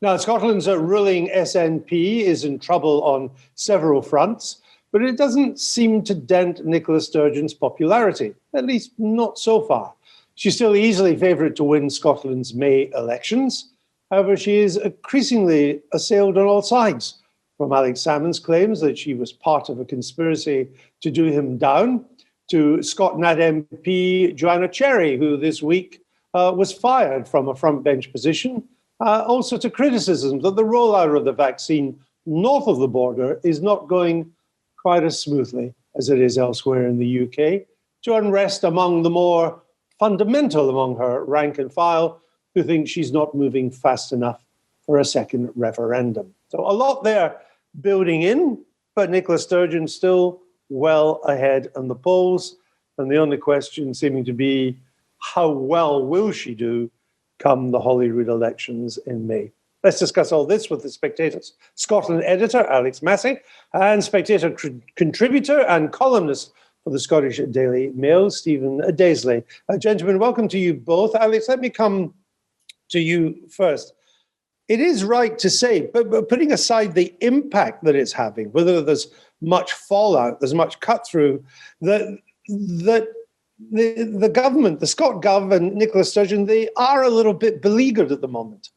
Now, Scotland's ruling SNP is in trouble on several fronts, but it doesn't seem to dent Nicola Sturgeon's popularity, at least not so far. She's still easily favoured to win Scotland's May elections. However, she is increasingly assailed on all sides, from Alex Salmond's claims that she was part of a conspiracy to do him down, to ScotNat MP Joanna Cherry, who this week was fired from a frontbench position, also to criticism that the rollout of the vaccine north of the border is not going quite as smoothly as it is elsewhere in the UK, to unrest among the more fundamental among her rank and file, who think she's not moving fast enough for a second referendum. So a lot there building in, but Nicola Sturgeon still well ahead in the polls. And the only question seeming to be, how well will she do come the Holyrood elections in May? Let's discuss all this with the Spectator's Scotland editor, Alex Massie, and Spectator contributor and columnist for the Scottish Daily Mail, Stephen Daisley. Gentlemen, welcome to you both. Alex, let me come to you first. It is right to say, but putting aside the impact that it's having, whether there's much fallout, there's much cut through, that the government, the Scot government, Nicola Sturgeon, they are a little bit beleaguered at the moment.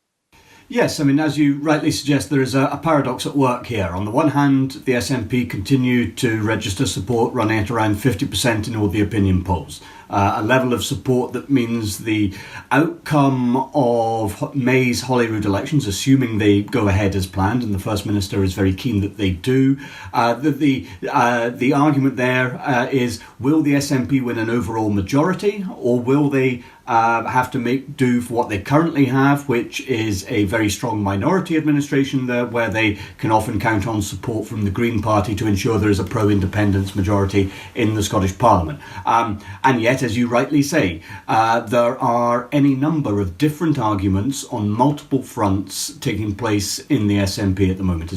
Yes, I mean, as you rightly suggest, there is a paradox at work here. On the one hand, the SNP continue to register support, running at around 50% in all the opinion polls. A level of support that means the outcome of May's Holyrood elections, assuming they go ahead as planned, and the First Minister is very keen that they do, the argument there is, will the SNP win an overall majority, or will they have to make do for what they currently have, which is a very strong minority administration there, where they can often count on support from the Green Party to ensure there is a pro-independence majority in the Scottish Parliament. And yet, as you rightly say, there are any number of different arguments on multiple fronts taking place in the SNP at the moment.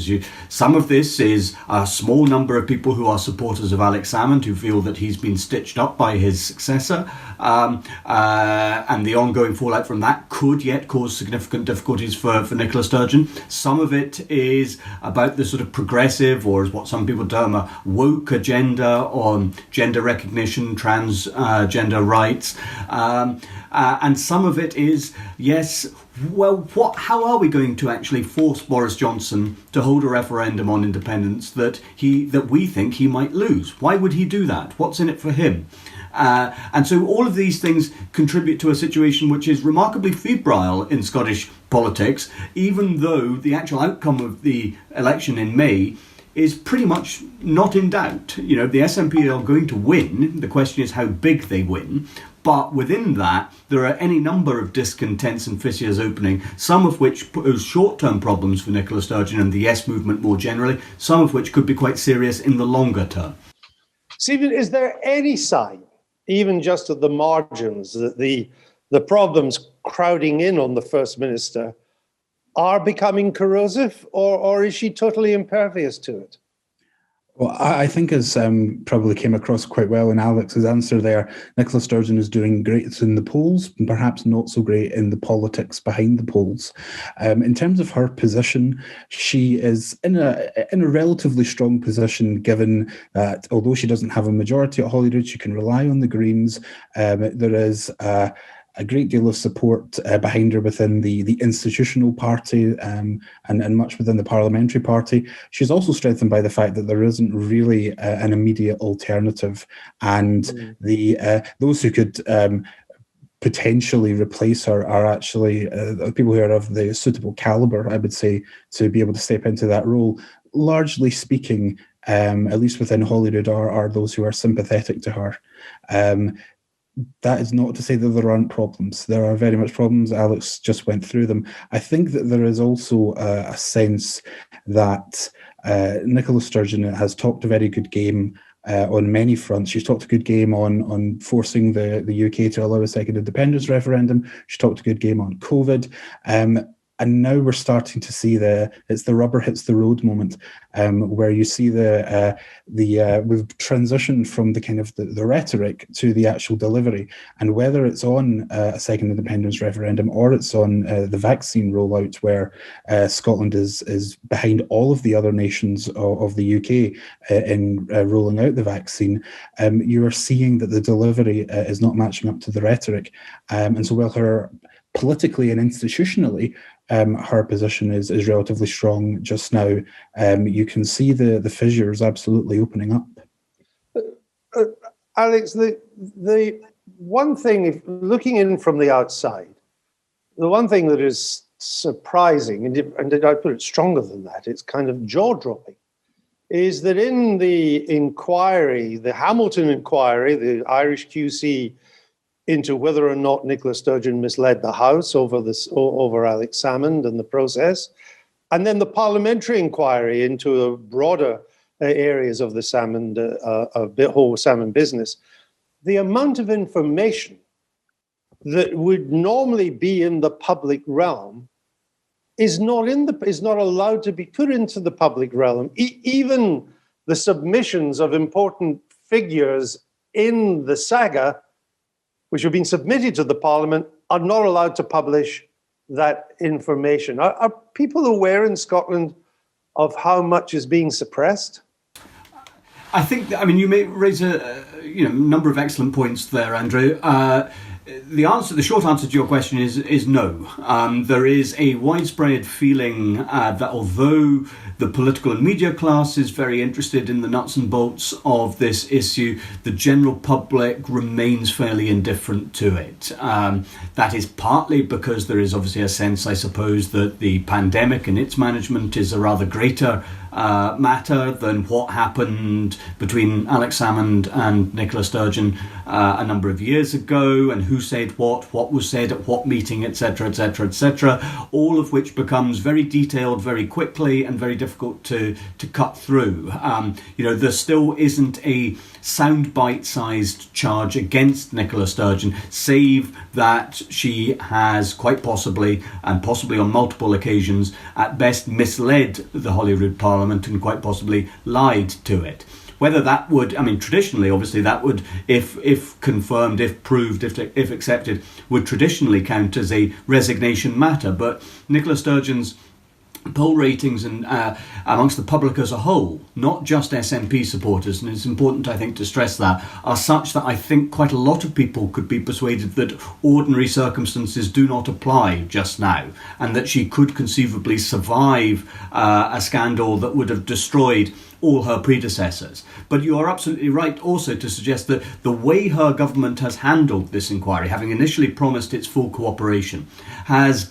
Some of this is a small number of people who are supporters of Alex Salmond, who feel that he's been stitched up by his successor. And the ongoing fallout from that could yet cause significant difficulties for Nicola Sturgeon. Some of it is about the sort of progressive, or as what some people term a woke agenda on gender recognition, transgender rights. And some of it is, yes, well, how are we going to actually force Boris Johnson to hold a referendum on independence that we think he might lose? Why would he do that? What's in it for him? And so all of these things contribute to a situation which is remarkably febrile in Scottish politics, even though the actual outcome of the election in May is pretty much not in doubt. You know, the SNP are going to win. The question is how big they win. But within that, there are any number of discontents and fissures opening, some of which pose short-term problems for Nicola Sturgeon and the Yes movement more generally, some of which could be quite serious in the longer term. Stephen, is there any sign, even just at the margins, that the problems crowding in on the First Minister are becoming corrosive, or is she totally impervious to it? Well, I think as probably came across quite well in Alex's answer there, Nicola Sturgeon is doing great in the polls, and perhaps not so great in the politics behind the polls. In terms of her position, she is in a relatively strong position, given that although she doesn't have a majority at Holyrood, she can rely on the Greens. There is a great deal of support behind her within the institutional party and much within the parliamentary party. She's also strengthened by the fact that there isn't really an immediate alternative, and those who could potentially replace her are actually people who are of the suitable calibre, I would say, to be able to step into that role. Largely speaking, at least within Holyrood, are those who are sympathetic to her. That is not to say that there aren't problems. There are very much problems. Alex just went through them. I think that there is also a sense that Nicola Sturgeon has talked a very good game on many fronts. She's talked a good game on forcing the UK to allow a second independence referendum. She's talked a good game on COVID. And now we're starting to see it's the rubber hits the road moment, where you see we've transitioned from the kind of the rhetoric to the actual delivery. And whether it's on a second independence referendum or it's on the vaccine rollout, where Scotland is behind all of the other nations of the UK in rolling out the vaccine, you are seeing that the delivery is not matching up to the rhetoric. And so while her politically and institutionally, her position is relatively strong just now, you can see the fissures absolutely opening up. Alex, the one thing, if looking in from the outside, the one thing that is surprising, and I put it stronger than that, it's kind of jaw-dropping, is that in the inquiry, the Hamilton inquiry, the Irish QC into whether or not Nicola Sturgeon misled the House over Alex Salmond and the process, and then the parliamentary inquiry into the broader areas of the whole salmon business, the amount of information that would normally be in the public realm is not allowed to be put into the public realm. Even the submissions of important figures in the saga, which have been submitted to the Parliament, are not allowed to publish that information. Are people aware in Scotland of how much is being suppressed? I think, you may raise a number of excellent points there, Andrew. The short answer to your question is no. There is a widespread feeling that although the political and media class is very interested in the nuts and bolts of this issue, the general public remains fairly indifferent to it. That is partly because there is obviously a sense, I suppose, that the pandemic and its management is a rather greater matter than what happened between Alex Salmond and Nicola Sturgeon a number of years ago, and who said what was said at what meeting, etc., etc., etc., all of which becomes very detailed very quickly and very difficult to cut through. There still isn't a sound bite-sized charge against Nicola Sturgeon, save that she has quite possibly, and possibly on multiple occasions, at best misled the Holyrood Parliament and quite possibly lied to it. Whether that would, traditionally, obviously, that would, if confirmed, if proved, if accepted, would traditionally count as a resignation matter. But Nicola Sturgeon's poll ratings and amongst the public as a whole, not just SNP supporters, and it's important, I think, to stress that, are such that I think quite a lot of people could be persuaded that ordinary circumstances do not apply just now, and that she could conceivably survive a scandal that would have destroyed all her predecessors. But you are absolutely right also to suggest that the way her government has handled this inquiry, having initially promised its full cooperation, has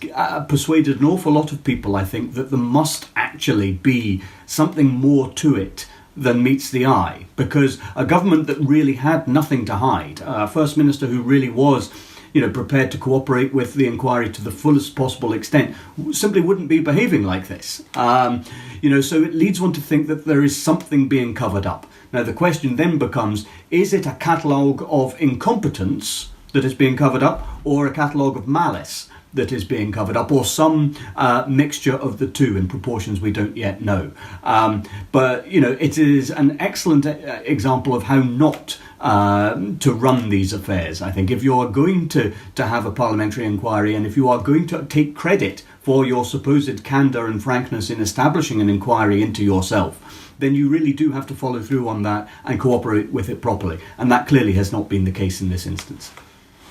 persuaded an awful lot of people, I think, that there must actually be something more to it than meets the eye. Because a government that really had nothing to hide, a First Minister who really was prepared to cooperate with the inquiry to the fullest possible extent, simply wouldn't be behaving like this. So it leads one to think that there is something being covered up. Now, the question then becomes, is it a catalogue of incompetence that is being covered up, or a catalogue of malice that is being covered up, or some mixture of the two in proportions we don't yet know? But it is an excellent example of how not to run these affairs. I think if you are going to have a parliamentary inquiry, and if you are going to take credit for your supposed candour and frankness in establishing an inquiry into yourself, then you really do have to follow through on that and cooperate with it properly. And that clearly has not been the case in this instance.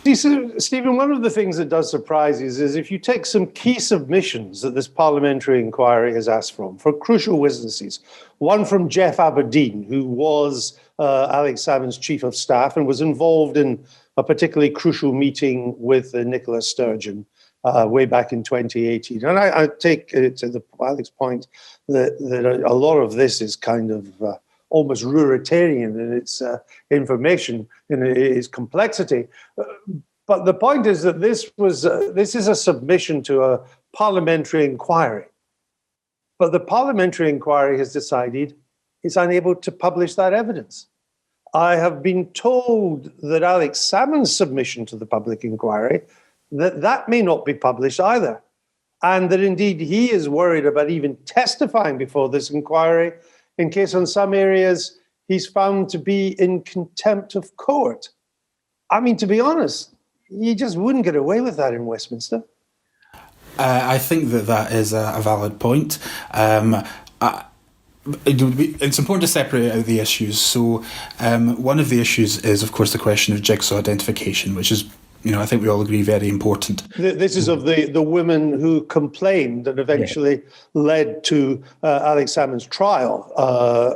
Stephen, one of the things that does surprise you is if you take some key submissions that this parliamentary inquiry has asked for crucial witnesses, one from Jeff Aberdeen, who was Alex Salmond's chief of staff and was involved in a particularly crucial meeting with Nicola Sturgeon way back in 2018. And I take to Alex's point that a lot of this is kind of almost Ruritarian in its information, in its complexity. But the point is that this is a submission to a parliamentary inquiry. But the parliamentary inquiry has decided it's unable to publish that evidence. I have been told that Alex Salmond's submission to the public inquiry, that may not be published either. and that indeed he is worried about even testifying before this inquiry in case on some areas he's found to be in contempt of court. I mean, to be honest, you just wouldn't get away with that in Westminster. I think that is a valid point. It's important to separate out the issues. So one of the issues is, of course, the question of jigsaw identification, which is, I think we all agree, very important. This is of the women who complained and eventually led to Alex Salmond's trial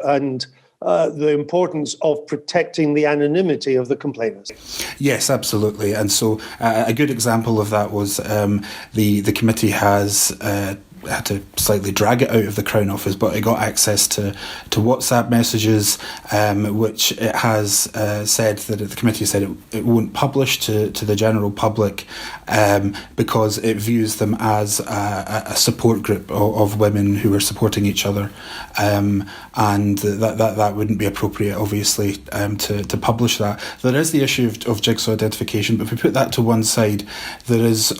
and the importance of protecting the anonymity of the complainants. Yes, absolutely. And so a good example of that was the committee has had to slightly drag it out of the Crown Office, but it got access to WhatsApp messages, which it has said that the committee said it won't publish to the general public because it views them as a support group of women who are supporting each other, and that wouldn't be appropriate, obviously, to publish that. There is the issue of jigsaw identification, but if we put that to one side, there is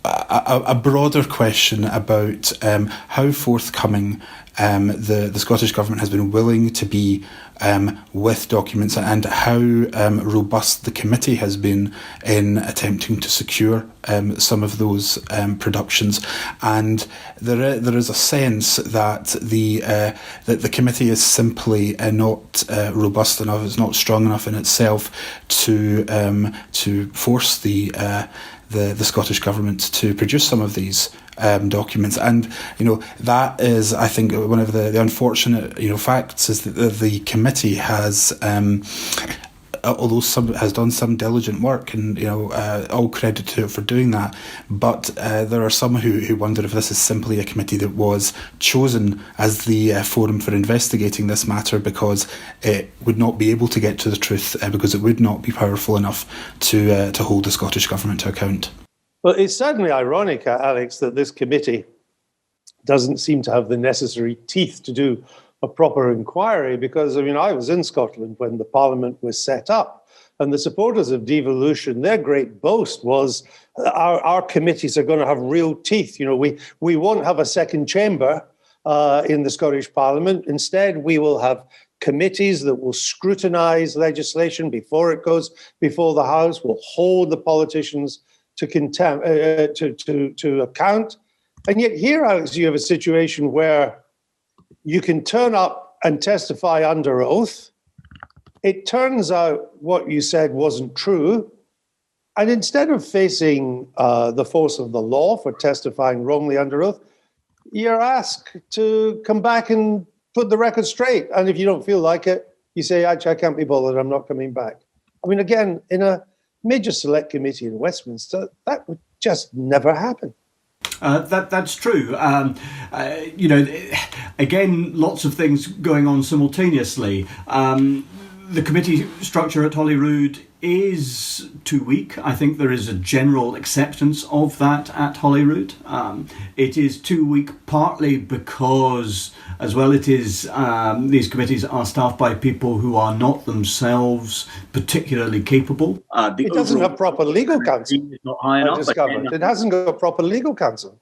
a broader question about how forthcoming the Scottish Government has been willing to be with documents, and how robust the committee has been in attempting to secure some of those productions. And there is a sense that the committee is simply not robust enough, it's not strong enough in itself to force the Scottish Government to produce some of these documents. And that is, I think, one of the unfortunate facts, is that the committee has although has done some diligent work, and all credit to it for doing that, but there are some who wonder if this is simply a committee that was chosen as the forum for investigating this matter because it would not be able to get to the truth, because it would not be powerful enough to hold the Scottish Government to account. Well, it's certainly ironic, Alex, that this committee doesn't seem to have the necessary teeth to do a proper inquiry, because, I was in Scotland when the Parliament was set up, and the supporters of devolution, their great boast was our committees are going to have real teeth. We won't have a second chamber in the Scottish Parliament. Instead, we will have committees that will scrutinise legislation before it goes before the House, will hold the politicians to account. And yet here, Alex, you have a situation where you can turn up and testify under oath. It turns out what you said wasn't true. And instead of facing the force of the law for testifying wrongly under oath, you're asked to come back and put the record straight. And if you don't feel like it, you say, actually, I can't be bothered, I'm not coming back. Again, in a major select committee in Westminster, that would just never happen. That's true. Again, lots of things going on simultaneously. The committee structure at Holyrood is too weak. I think there is a general acceptance of that at Holyrood. It is too weak partly because, as well, it is these committees are staffed by people who are not themselves particularly capable. It doesn't have proper legal counsel. Not high enough. It hasn't got proper legal counsel.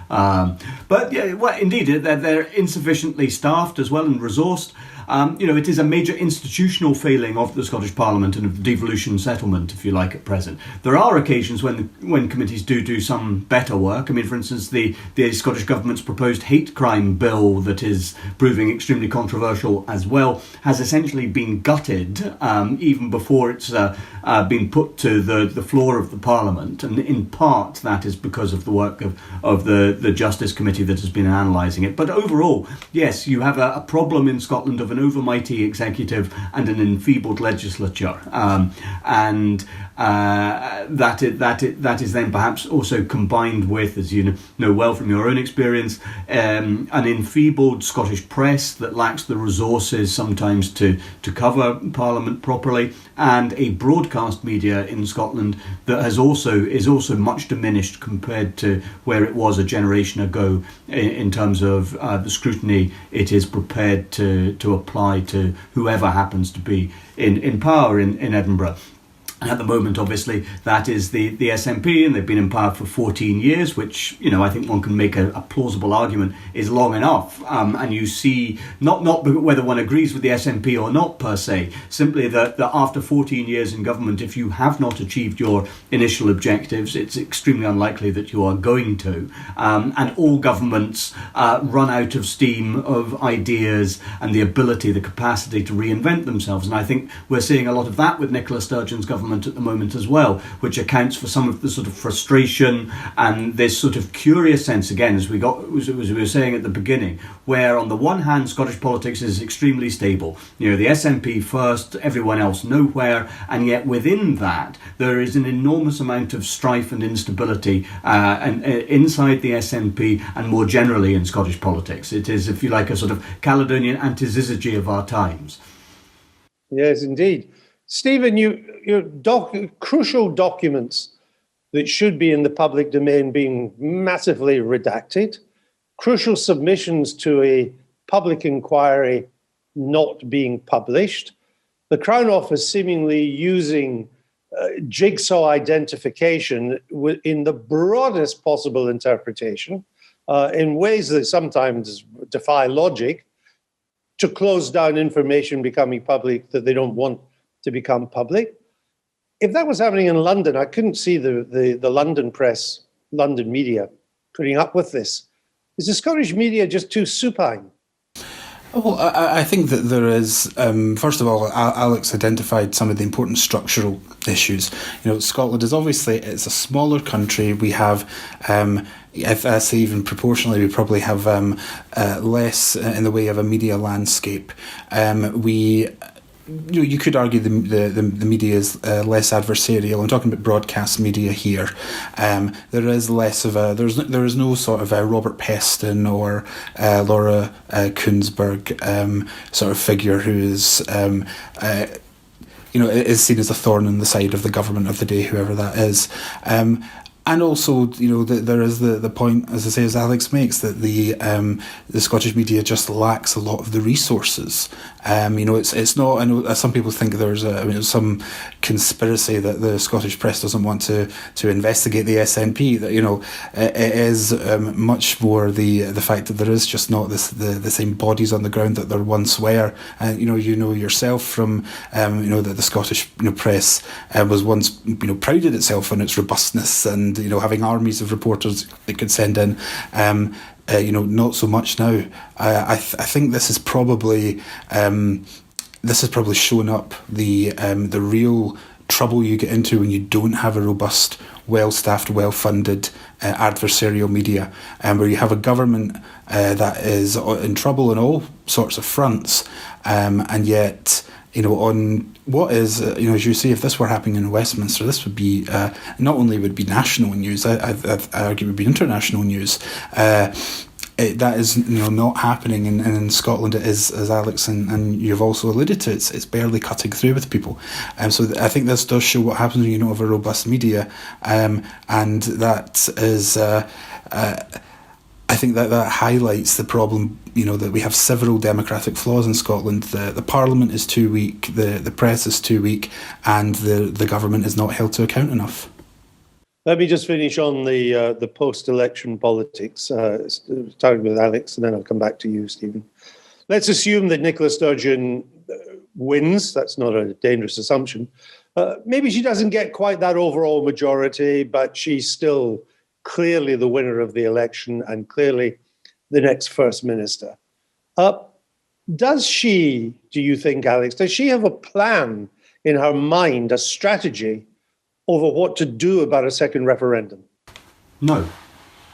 But yeah, well, indeed, they're insufficiently staffed as well and resourced. It is a major institutional failing of the Scottish Parliament and of the devolution settlement, if you like, at present. There are occasions when committees do some better work. For instance, the Scottish Government's proposed hate crime bill that is proving extremely controversial as well has essentially been gutted even before it's been put to the floor of the Parliament. And in part, that is because of the work of the Justice Committee that has been analysing it. But overall, yes, you have a problem in Scotland of an overmighty executive and an enfeebled legislature, and that is then perhaps also combined with, as you know well from your own experience, an enfeebled Scottish press that lacks the resources sometimes to cover Parliament properly, and a broadcast media in Scotland that is also much diminished compared to where it was a generation ago in terms of the scrutiny it is prepared to apply to whoever happens to be in power in Edinburgh. At the moment, obviously, that is the SNP, and they've been in power for 14 years, which, I think one can make a plausible argument is long enough. And you see, not whether one agrees with the SNP or not per se, simply that after 14 years in government, if you have not achieved your initial objectives, it's extremely unlikely that you are going to. And all governments run out of steam, of ideas, and the ability, the capacity to reinvent themselves. And I think we're seeing a lot of that with Nicola Sturgeon's government at the moment as well, which accounts for some of the sort of frustration and this sort of curious sense, again, as we were saying at the beginning, where on the one hand Scottish politics is extremely stable, the SNP first, everyone else nowhere, and yet within that there is an enormous amount of strife and instability and inside the SNP and more generally in Scottish politics. It is, if you like, a sort of Caledonian antisyzygy of our times. Yes, indeed. Stephen, your crucial documents that should be in the public domain being massively redacted, crucial submissions to a public inquiry not being published, the Crown Office seemingly using jigsaw identification in the broadest possible interpretation, in ways that sometimes defy logic, to close down information becoming public that they don't want to become public. If that was happening in London, I couldn't see the London press, London media putting up with this. Is the Scottish media just too supine? Well, I think that there is, first of all, Alex identified some of the important structural issues. Scotland is obviously, it's a smaller country. We have, if I say even proportionally, we probably have less in the way of a media landscape. You could argue the media is less adversarial. I'm talking about broadcast media here. There is less of a there is no sort of a Robert Peston or Laura Kuenssberg sort of figure who is is seen as a thorn in the side of the government of the day, whoever that is. And also, there is the point, as I say, as Alex makes, that the Scottish media just lacks a lot of the resources. It's not. I know some people think there's some conspiracy that the Scottish press doesn't want to investigate the SNP. That it is much more the fact that there is just not the same bodies on the ground that there once were. And yourself from that the Scottish press was once prided itself on its robustness and having armies of reporters they could send in. Not so much now. I think this is probably shown up the real trouble you get into when you don't have a robust, well-staffed, well-funded adversarial media, where you have a government that is in trouble on all sorts of fronts, and yet on what is, as you say, if this were happening in Westminster, this would be not only would be national news, I argue it would be international news. That is not happening in Scotland. It is, as Alex and you've also alluded to, it's barely cutting through with people. So I think this does show what happens when you don't have a robust media, and that is. I think that highlights the problem, that we have several democratic flaws in Scotland. The Parliament is too weak, the press is too weak, and the government is not held to account enough. Let me just finish on the post-election politics, starting with Alex, and then I'll come back to you, Stephen. Let's assume that Nicola Sturgeon wins. That's not a dangerous assumption. Maybe she doesn't get quite that overall majority, but she's still clearly the winner of the election and clearly the next First Minister. Does she, do you think, Alex, does she have a plan in her mind, a strategy over what to do about a second referendum? No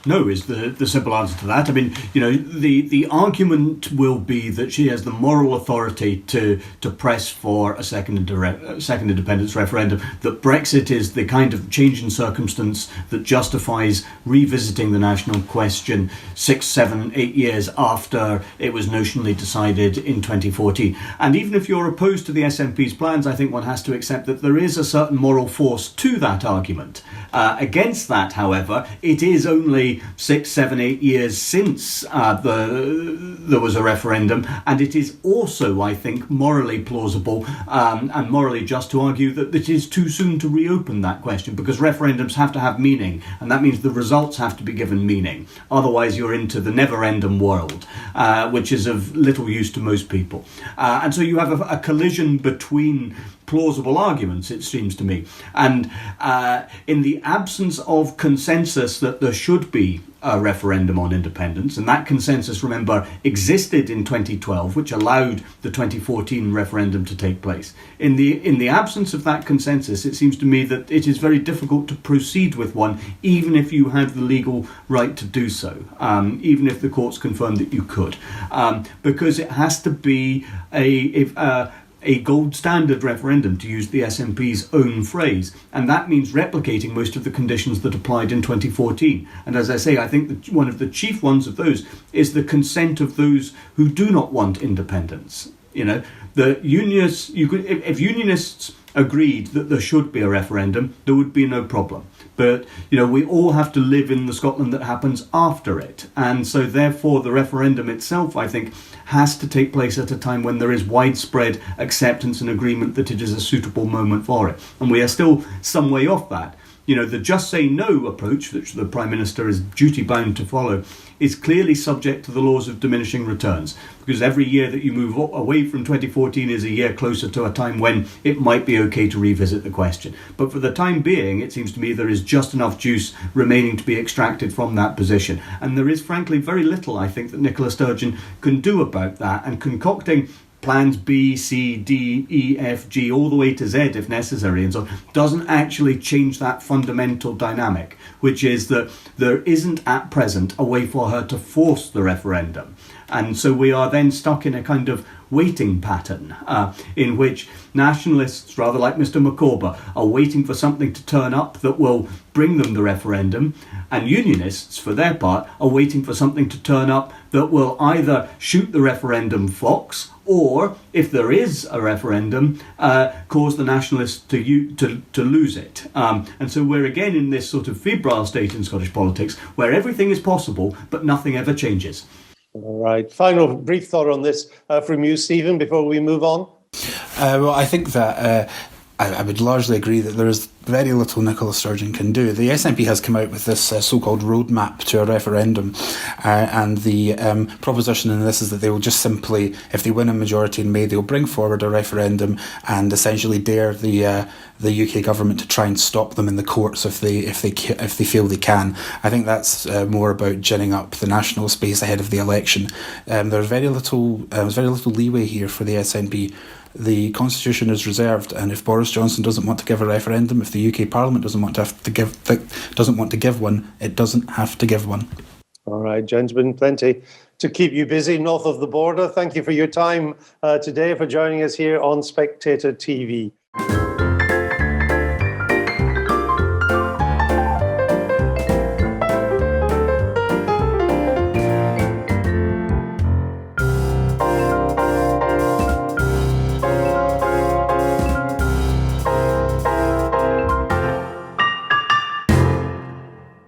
is the simple answer to that. I mean, the argument will be that she has the moral authority to press for a second independence referendum, that Brexit is the kind of change in circumstance that justifies revisiting the national question 6, 7, 8 years after it was notionally decided in 2014. And even if you're opposed to the SNP's plans, I think one has to accept that there is a certain moral force to that argument. Against that, however, it is only be 6, 7, 8 years since there was a referendum, and it is also, I think, morally plausible and morally just to argue that it is too soon to reopen that question, because referendums have to have meaning, and that means the results have to be given meaning. Otherwise, you're into the never-ending world, which is of little use to most people. And so you have a collision between plausible arguments, it seems to me. And in the absence of consensus that there should be a referendum on independence, and that consensus, remember, existed in 2012, which allowed the 2014 referendum to take place. In the absence of that consensus, it seems to me that it is very difficult to proceed with one, even if you have the legal right to do so, even if the courts confirm that you could, because it has to be a gold standard referendum, to use the SNP's own phrase. And that means replicating most of the conditions that applied in 2014. And as I say, I think that one of the chief ones of those is the consent of those who do not want independence. You know, the unionists, if unionists agreed that there should be a referendum, there would be no problem. But, you know, we all have to live in the Scotland that happens after it. And so therefore the referendum itself, I think, has to take place at a time when there is widespread acceptance and agreement that it is a suitable moment for it. And we are still some way off that. You know, the just say no approach, which the Prime Minister is duty-bound to follow, is clearly subject to the laws of diminishing returns, because every year that you move away from 2014 is a year closer to a time when it might be okay to revisit the question. But for the time being, it seems to me there is just enough juice remaining to be extracted from that position. And there is, frankly, very little, I think, that Nicola Sturgeon can do about that, and concocting plans B, C, D, E, F, G, all the way to Z if necessary, and so doesn't actually change that fundamental dynamic, which is that there isn't at present a way for her to force the referendum. And so we are then stuck in a kind of waiting pattern in which nationalists, rather like Mr. Micawber, are waiting for something to turn up that will bring them the referendum, and unionists, for their part, are waiting for something to turn up that will either shoot the referendum fox, or, if there is a referendum, cause the nationalists to lose it. And so we're again in this sort of febrile state in Scottish politics where everything is possible, but nothing ever changes. All right. Final brief thought on this from you, Stephen, before we move on. Well, I think that I would largely agree that there is very little Nicola Sturgeon can do. The SNP has come out with this so-called roadmap to a referendum, and the proposition in this is that they will just simply, if they win a majority in May, they'll bring forward a referendum and essentially dare the UK government to try and stop them in the courts if they feel they can. I think that's more about ginning up the national space ahead of the election. There's very little leeway here for the SNP. The Constitution is reserved, and if Boris Johnson doesn't want to give a referendum, if the UK Parliament doesn't want to give one, it doesn't have to give one. All right, gentlemen, plenty to keep you busy north of the border. Thank you for your time today, for joining us here on Spectator TV.